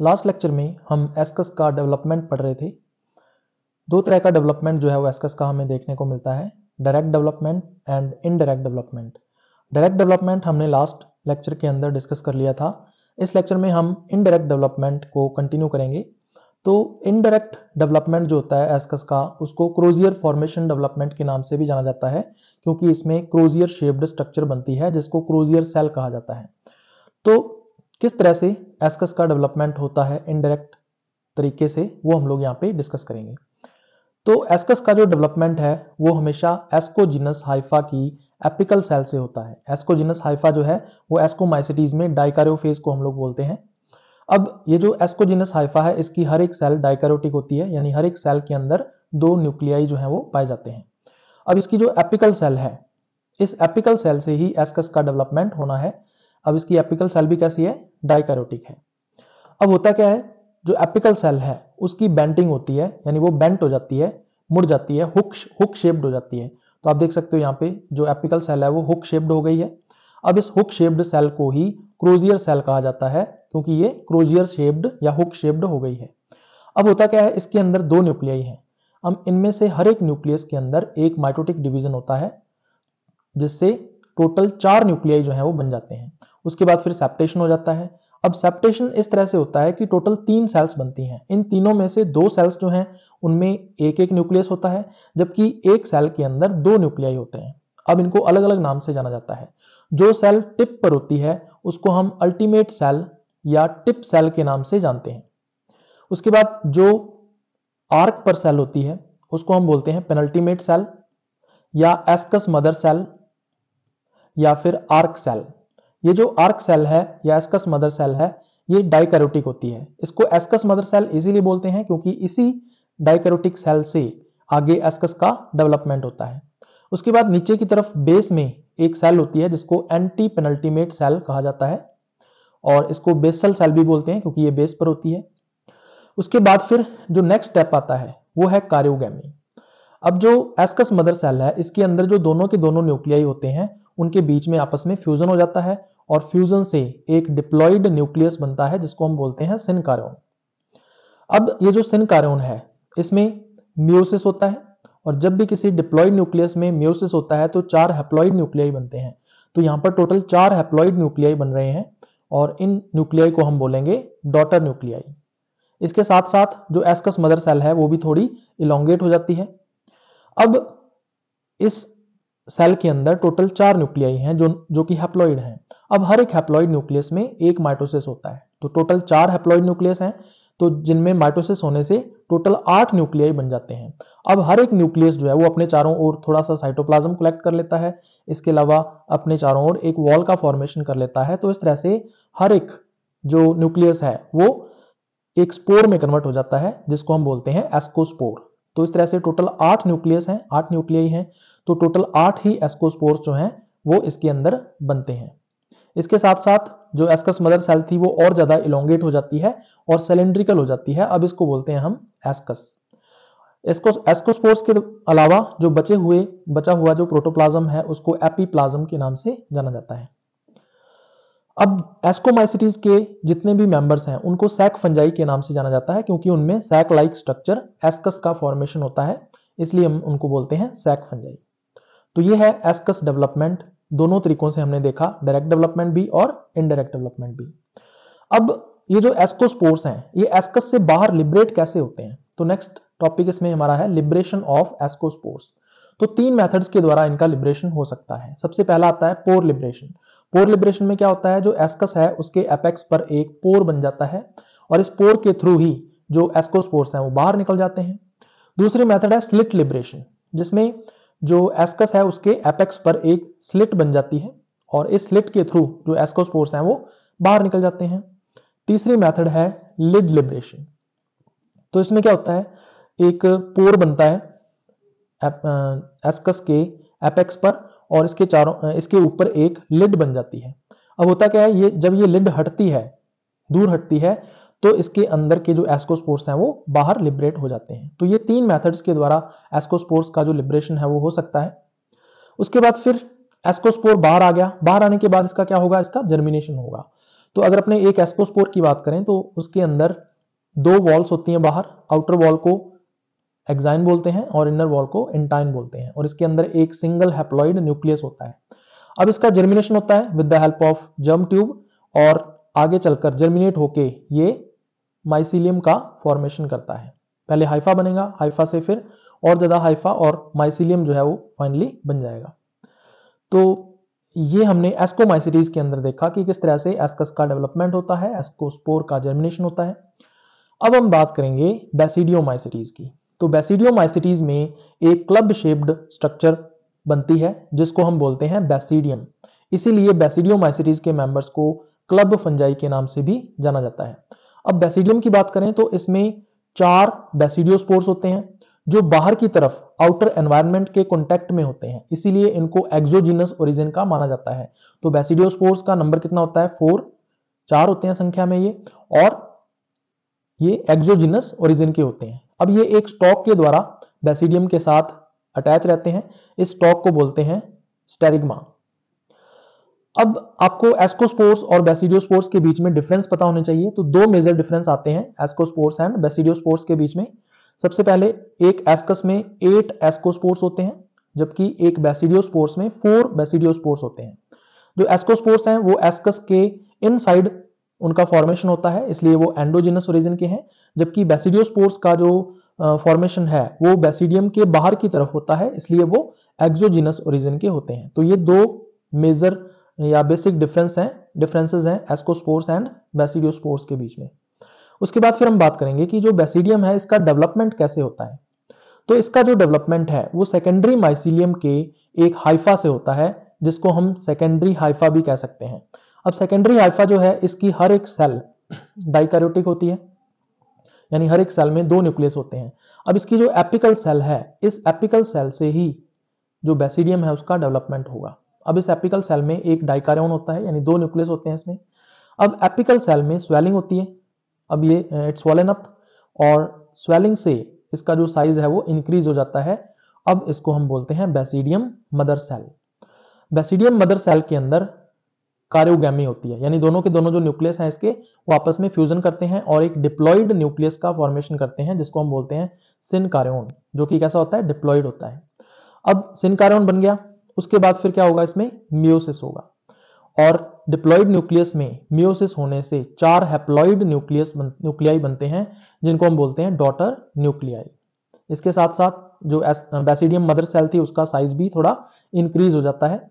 Last lecture में हम ascus का डेवलपमेंट पढ़ रहे थे। दो तरह का डेवलपमेंट जो है वो एस्कस का हमें देखने को मिलता है, direct development and indirect development. Direct development हमने लास्ट लेक्चर के अंदर डिस्कस कर लिया था। इस लेक्चर में हम इनडायरेक्ट डेवलपमेंट को कंटिन्यू करेंगे। तो इनडायरेक्ट डेवलपमेंट जो होता है एस्कस का, उसको क्रोजियर फॉर्मेशन डेवलपमेंट के नाम से भी जाना जाता है, क्योंकि इसमें क्रोजियर शेप्ड स्ट्रक्चर बनती है जिसको क्रोजियर सेल कहा जाता है। तो किस तरह से एस्कस का डेवलपमेंट होता है इनडायरेक्ट तरीके से, वो हम लोग यहाँ पे डिस्कस करेंगे। तो एस्कस का जो डेवलपमेंट है वो हमेशा एस्कोजिनस हाइफा की एपिकल सेल से होता है। एस्कोजिनस हाइफा जो है वो एस्कोमाइसिटीज में डाइकैरियोफेज को हम लोग बोलते हैं। अब ये जो एस्कोजिनस हाइफा है, इसकी हर एक सेल डाइकैरियोटिक होती है, यानी हर एक सेल के अंदर दो न्यूक्लियाई जो है वो पाए जाते हैं। अब इसकी जो एपिकल सेल है, इस एपिकल सेल से ही एस्कस का डेवलपमेंट होना है। अब इसकी एपिकल सेल भी कैसी है? डाइकैरियोटिक है। अब होता क्या है, जो एपिकल सेल है उसकी बेंटिंग होती है, यानी वो बेंट हो जाती है, मुड़ जाती है, हुक शेप्ड हो जाती है। तो आप देख सकते हो यहाँ पे जो एपिकल सेल है वो हुक शेप्ड हो गई है। अब इस हुक शेप्ड सेल को ही क्रोजियर सेल कहा जाता है, क्योंकि ये क्रोजियर शेप्ड या हुक शेप्ड हो गई है। अब होता क्या है, इसके अंदर दो न्यूक्लियाई हैं। अब इनमें से हर एक न्यूक्लियस के अंदर एक माइटोटिक डिवीजन होता है, जिससे टोटल 4 न्यूक्लियाई जो है वो बन जाते हैं। उसके बाद फिर सेप्टेशन हो जाता है। अब सेप्टेशन इस तरह से होता है कि टोटल 3 सेल्स बनती हैं। इन तीनों में से 2 सेल्स जो हैं उनमें एक एक न्यूक्लियस होता है, जबकि एक सेल के अंदर 2 न्यूक्लियाई होते हैं। अब इनको अलग अलग नाम से जाना जाता है। जो सेल टिप पर होती है उसको हम अल्टीमेट सेल या टिप सेल के नाम से जानते हैं। उसके बाद जो आर्क पर सेल होती है उसको हम बोलते हैं पेनल्टीमेट सेल या एस्कस मदर सेल या फिर आर्क सेल। ये जो आर्क सेल है या एस्कस मदर सेल है, ये डाइकैरियोटिक होती है। इसको एस्कस मदर सेल इसीलिए बोलते हैं क्योंकि इसी डाइकैरियोटिक सेल से आगे एस्कस का डेवलपमेंट होता है। उसके बाद नीचे की तरफ बेस में एक सेल होती है जिसको एंटी पेनल्टीमेट सेल कहा जाता है, और इसको बेसल सेल भी बोलते हैं क्योंकि ये बेस पर होती है। उसके बाद फिर जो नेक्स्ट स्टेप आता है वो है कारियोगैमी। अब जो एस्कस मदर सेल है, इसके अंदर जो दोनों के दोनों न्यूक्लियाई होते हैं उनके बीच में आपस में फ्यूजन हो जाता है, और फ्यूजन से एक डिप्लॉइड न्यूक्लियस बनता है जिसको हम बोलते हैं सिनकार्योन। अब ये जो सिनकार्योन है इसमें मियोसिस होता है, और जब भी किसी डिप्लॉइड न्यूक्लियस में मियोसिस होता है तो 4 हैप्लॉइड न्यूक्लियाई बनते हैं। तो यहाँ पर टोटल 4 हैप्लॉइड न्यूक्लियाई बन रहे हैं, और इन न्यूक्लियाई को हम बोलेंगे डॉटर न्यूक्लियाई। इसके साथ साथ जो एस्कस मदर सेल है वो भी थोड़ी इलोंगेट हो जाती है। अब इस सेल के अंदर टोटल 4 न्यूक्लियाई हैं जो कि हैप्लॉइड हैं। अब हर एक हैप्लॉइड न्यूक्लियस में एक माइटोसिस होता है। तो टोटल 4 हैप्लॉइड न्यूक्लियस हैं, तो जिनमें माइटोसिस होने से टोटल 8 न्यूक्लियाई बन जाते हैं। अब हर एक न्यूक्लियस जो है वो अपने चारों ओर थोड़ा सा साइटोप्लाज्म कलेक्ट कर लेता है, इसके अलावा अपने चारों ओर एक वॉल का फॉर्मेशन कर लेता है। तो इस तरह से हर एक जो न्यूक्लियस है वो एक स्पोर में कन्वर्ट हो जाता है, जिसको हम बोलते हैं एस्कोस्पोर। तो इस तरह से टोटल 8 न्यूक्लियस हैं, 8 न्यूक्लियाई हैं, तो टोटल 8 ही एस्कोस्पोर्स जो हैं वो इसके अंदर बनते हैं। इसके साथ साथ जो एस्कस मदर सेल थी वो और ज्यादा इलोंगेट हो जाती है और सिलेंड्रिकल हो जाती है। अब इसको बोलते हैं हम एस्कस। एस्कोस्पोर्स के अलावा जो बचा हुआ जो प्रोटोप्लाज्म है उसको एपीप्लाज्म के नाम से जाना जाता है। अब एस्कोमाइसिटीज के जितने भी मेंबर्स हैं उनको सैक फंजाई के नाम से जाना जाता है, क्योंकि उनमें सैक लाइक स्ट्रक्चर एस्कस का फॉर्मेशन होता है, इसलिए हम उनको बोलते हैं सैक फंजाई। तो ये है एस्कस डेवलपमेंट। दोनों तरीकों से हमने देखा, डायरेक्ट डेवलपमेंट भी और इनडायरेक्ट डेवलपमेंट भी। अब ये जो एस्कोस्पोर्स हैं ये एस्कस से बाहर लिबरेट कैसे होते हैं, तो नेक्स्ट टॉपिक इसमें हमारा है लिबरेशन ऑफ एस्कोस्पोर्स। तो 3 मेथड्स के द्वारा इनका लिबरेशन हो सकता है। सबसे पहला आता है पोर लिबरेशन। पोर लिबरेशन में क्या होता है, जो एस्कस है उसके एपेक्स पर एक पोर बन जाता है, और इस पोर के थ्रू ही जो एस्कोस्पोर्स हैं वो बाहर निकल जाते हैं। दूसरी मेथड है स्लिट लिबरेशन, जिसमें जो एस्कस है उसके एपेक्स पर एक स्लिट बन जाती है, और इस स्लिट के थ्रू जो एस्कोस्पोर्स हैं वो बाहर निकल जाते हैं। तीसरी मेथड है लिड लिबरेशन। तो इसमें क्या होता है, एक पोर बनता है एस्कस के एपेक्स पर, और इसके ऊपर एक लिड बन जाती है। अब होता क्या है, ये जब ये लिड हटती है, दूर हटती है, तो इसके अंदर के जो एस्कोस्पोर्स हैं वो बाहर लिबरेट हो जाते हैं। तो ये 3 मेथड्स के द्वारा एस्कोस्पोर्स का जो लिबरेशन है वो हो सकता है। उसके बाद फिर एस्कोस्पोर बाहर आ गया, बाहर आने के बाद इसका क्या होगा, इसका जर्मिनेशन होगा। तो अगर अपने एक एस्कोस्पोर की बात करें तो उसके अंदर दो वॉल्स होती हैं बाहर, आउटर वॉल को एक्साइन बोलते हैं और इनर वॉल को इंटाइन बोलते हैं, और इसके अंदर एक सिंगल हैप्लॉइड न्यूक्लियस होता है। अब इसका जर्मिनेशन होता है with the help of germ tube, और आगे चलकर जर्मिनेट होके ये माइसीलियम का फॉर्मेशन करता है। पहले हाइफा बनेगा, हाइफा से फिर और ज्यादा हाइफा और माइसीलियम जो है वो फाइनली बन जाएगा। तो ये हमने एस्कोमाइसिटीज के अंदर देखा कि किस तरह से एस्कस का डेवलपमेंट होता है, एस्कोस्पोर का जर्मिनेशन होता है। अब हम बात करेंगे बेसिडियोमाइसिटीज की। तो बेसिडियोमाइसिटीज में एक क्लब शेप्ड स्ट्रक्चर बनती है जिसको हम बोलते हैं बेसिडियम। इसीलिए बेसिडियोमाइसिटीज के मेंबर्स को क्लब फंजाई के नाम से भी जाना जाता है। अब बेसिडियम की बात करें तो इसमें 4 बेसिडियोस्पोर्स होते हैं जो बाहर की तरफ आउटर एनवायरनमेंट के कांटेक्ट में होते हैं, इसीलिए इनको एक्सोजीनस ओरिजिन का माना जाता है। तो बेसिडियोस्पोर्स का नंबर कितना होता है? 4 होते हैं संख्या में ये, और ये एक्सोजीनस ओरिजिन के होते हैं। अब ये एक स्टॉक के द्वारा बेसिडियम के साथ अटैच रहते हैं, इस स्टॉक को बोलते हैं स्टेरिग्मा। अब आपको एस्कोस्पोर्स और बेसिडियोस्पोर्स के बीच में डिफरेंस पता होने चाहिए। तो 2 मेजर डिफरेंस आते हैं एस्कोस्पोर्स एंड बेसिडियोस्पोर्स के बीच में। सबसे पहले एक एस्कस में 8 एस्कोस्पोर्स होते हैं, जबकि एक बेसिडियोस्पोर्स में 4 बेसिडियोस्पोर्स होते हैं। जो एस्कोस्पोर्स हैं वो एस्कस के इनसाइड उनका फॉर्मेशन होता है, इसलिए वो एंडोजिनस ओरिजिन के हैं, जबकि बेसिडियोस्पोर्स का जो फॉर्मेशन है वो बेसिडियम के बाहर की तरफ होता है, इसलिए वो एक्सोजिनस ओरिजिन के होते हैं। तो ये 2 मेजर या बेसिक डिफरेंसेस हैं एस्कोस्पोर्स एंड बेसिडियोस्पोर्स के बीच में। उसके बाद फिर हम बात करेंगे कि जो बेसिडियम है इसका डेवलपमेंट कैसे होता है। तो इसका जो डेवलपमेंट है वो सेकेंडरी माइसीलियम के एक हाइफा से होता है, जिसको हम सेकेंडरी हाइफा भी कह सकते हैं। अब सेकेंडरी हाइफा जो है इसकी हर एक सेल डाइकैरियोटिक होती है, यानी हर एक सेल में 2 न्यूक्लियस होते हैं। अब इसकी जो एपिकल सेल है, इस एपिकल सेल से ही जो बेसिडियम है उसका डेवलपमेंट होगा। अब इस एपिकल सेल में एक डाइकैरियोन होता है, यानी 2 न्यूक्लियस होते हैं इसमें। अब एपिकल सेल में स्वेलिंग होती है, अब ये इट्स स्वॉलन अप, और स्वेलिंग से इसका जो साइज है वो इंक्रीज हो जाता है। अब इसको हम बोलते हैं basidium mother cell. Basidium mother cell के अंदर कारियोगैमी होती है, यानी दोनों के दोनों जो न्यूक्लियस हैं इसके वो आपस में फ्यूजन करते हैं और एक डिप्लॉइड न्यूक्लियस का फॉर्मेशन करते हैं, जिसको हम बोलते हैं सिनकारियोन, जो कि कैसा होता है? डिप्लॉइड होता है। अब सिनकारियोन बन गया, उसके बाद फिर क्या होगा? इसमें मियोसिस होगा, और डिप्लॉइड न्यूक्लियस में मियोसिस होने से 4 हैप्लॉइड न्यूक्लियाई बनते हैं, जिनको हम बोलते हैं डॉटर न्यूक्लियाई। इसके साथ साथ जो बेसिडियम मदर सेल थी उसका साइज भी थोड़ा इंक्रीज हो जाता है,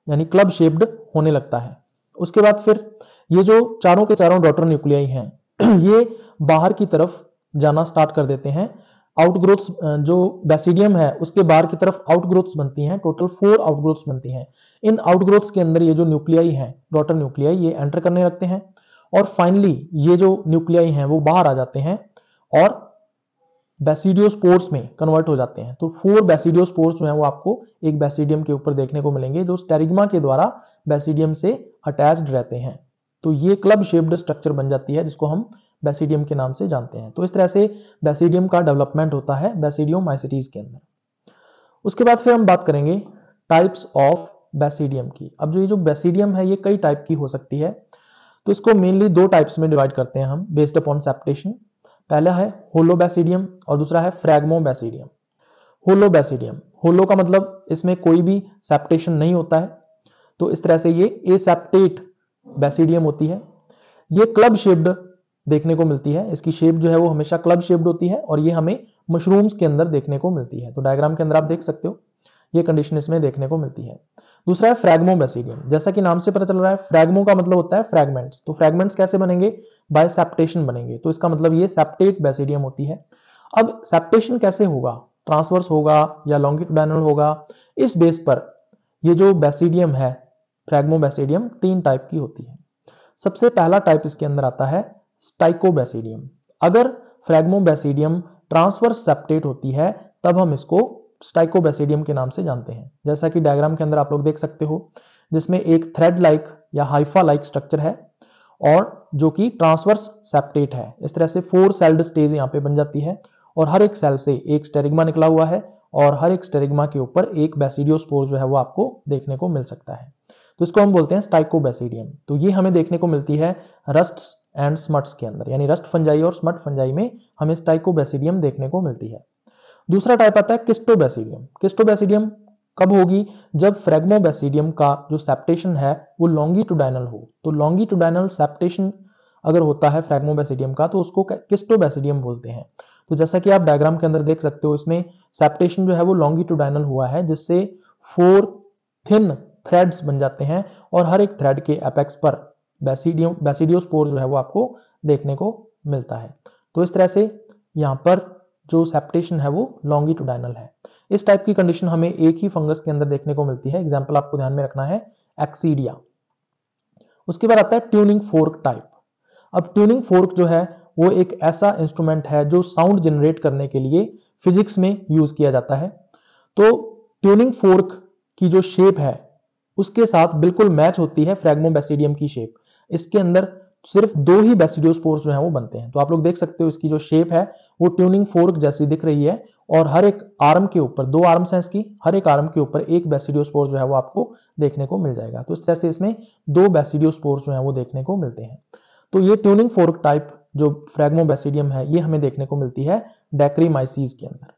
यानी क्लब शेप्ड होने लगता है। उसके बाद फिर ये जो चारों के चारों डॉटर न्यूक्लियाई हैं ये बाहर की तरफ जाना स्टार्ट कर देते हैं। आउटग्रोथ्स जो बेसिडियम है उसके बाहर की तरफ आउटग्रोथ्स बनती हैं, टोटल 4 आउटग्रोथ्स बनती हैं। इन आउटग्रोथ्स के अंदर ये जो न्यूक्लियाई हैं, डॉटर न्यूक्लियाई, ये एंटर करने लगते हैं, और फाइनली ये जो न्यूक्लियाई हैं वो बाहर आ जाते हैं और बेसिडियोस्पोर्स में कन्वर्ट हो जाते हैं। तो 4 बेसिडियोस्पोर्स जो हैं वो आपको एक बेसिडियम के ऊपर देखने को मिलेंगे, जो स्टेरिग्मा के द्वारा बेसिडियम से अटैच्ड रहते हैं। तो ये क्लब शेप्ड स्ट्रक्चर बन जाती है, जिसको हम बेसिडियम के नाम से जानते हैं। तो इस तरह से बेसिडियम का डेवलपमेंट होता है बेसिडियोमाइसिटीज के अंदर। उसके बाद फिर हम बात करेंगे टाइप्स ऑफ बेसिडियम की। अब जो ये जो बेसिडियम है ये कई टाइप की हो सकती है, तो इसको मेनली 2 टाइप्स में डिवाइड करते हैं हम बेस्ड अपॉन सेप्टेशन। पहला है होलो बेसिडियम और दूसरा है फ्रैग्मो बेसिडियम। होलो बेसिडियम, होलो का मतलब इसमें कोई भी सेप्टेशन नहीं होता है, तो इस तरह से ये एसेप्टेट बेसिडियम होती है। ये क्लब शेप्ड देखने को मिलती है, इसकी शेप जो है वो हमेशा क्लब शेप्ड होती है, और ये हमें मशरूम्स के अंदर देखने को मिलती है। तो डायग्राम के अंदर आप देख सकते हो ये कंडीशन इसमें देखने को मिलती है। दूसरा है फ्रैग्मो बेसिडियम। जैसा कि नाम से पता चल रहा है फ्रैग्मो का मतलब होता है फ्रैगमेंट्स। तो फ्रैगमेंट्स कैसे बनेंगे? बाय सेप्टेशन बनेंगे, तो इसका मतलब ये सेप्टेट बेसिडियम होती है। अब सेप्टेशन कैसे होगा? ट्रांसवर्स होगा या लॉन्गिट्यूडिनल होगा? इस बेस पर ये जो बेसिडियम है फ्रैग्मो बेसिडियम 3 टाइप की होती है। सबसे पहला टाइप इसके अंदर आता है स्टाइकोबेसिडियम। अगर फ्रैग्मो बेसिडियम ट्रांसवर्स सेप्टेट होती है तब हम इसको स्टाइकोबेसिडियम के नाम से जानते हैं। जैसा कि डायग्राम के अंदर आप लोग देख सकते हो, जिसमें एक थ्रेड लाइक या हाइफा लाइक स्ट्रक्चर है और जो कि ट्रांसवर्स सेप्टेट है। इस तरह से 4 सेल्ड स्टेज यहाँ पे बन जाती है, और हर एक सेल से एक स्टेरिग्मा निकला हुआ है, और हर एक स्टेरिग्मा के ऊपर एक बेसिडियोस्पोर जो है वो आपको देखने को मिल सकता है। तो इसको हम बोलते हैं स्टाइकोबैसिडियम। तो ये हमें देखने को मिलती है रस्ट्स एंड स्मट्स के अंदर, यानी रस्ट फंजाई और स्मट फंजाई में हमें स्टाइकोबैसिडियम देखने को मिलती है। दूसरा टाइप आता है किस्टोबैसिडियम। किस्टोबैसिडियम कब होगी? जब फ्रेगमोबैसिडियम का जो सेप्टेशन है वो लॉन्गिट्यूडाइनल हो। तो लॉन्गिट्यूडाइनल सेप्टेशन अगर होता है फ्रेगमोबैसिडियम का तो उसको किस्टोबैसिडियम बोलते हैं। तो जैसा कि आप डायग्राम के अंदर देख सकते हो, इसमें सेप्टेशन जो है वो लॉन्गिट्यूडाइनल हुआ है, जिससे 4 थिन थ्रेड्स बन जाते हैं और हर एक थ्रेड के एपेक्स पर बैसिडियोस्पोर जो है वो आपको देखने को मिलता है। तो इस तरह से यहाँ पर जो सेप्टेशन है वो लॉन्गिट्यूडाइनल है। इस टाइप की कंडीशन हमें एक ही फंगस के अंदर देखने को मिलती है। एग्जाम्पल आपको ध्यान में रखना है एक्सीडिया। उसके बाद आता है ट्यूनिंग फोर्क टाइप। अब ट्यूनिंग फोर्क जो है वो एक ऐसा इंस्ट्रूमेंट है जो साउंड जनरेट करने के लिए फिजिक्स में यूज किया जाता है। तो ट्यूनिंग फोर्क की जो शेप है उसके साथ बिल्कुल मैच होती है फ्रेगमोबैसिडियम की शेप। इसके अंदर सिर्फ 2 ही बैसिडियोस्पोर्स जो हैं वो बनते हैं। तो आप लोग देख सकते हो इसकी जो शेप है वो ट्यूनिंग फोर्क जैसी दिख रही है और हर एक आर्म के ऊपर 2 आर्म्स हैं इसकी, हर एक आर्म के ऊपर एक बैसिडियोस्पोर जो है वो आपको देखने को मिल जाएगा। तो इस तरह से इसमें 2 बैसिडियोस्पोर्स जो हैं वो देखने को मिलते हैं। तो ये ट्यूनिंग फोर्क टाइप जो फ्रेगमोबैसिडियम है ये हमें देखने को मिलती है डेक्रीमाइसीज के अंदर।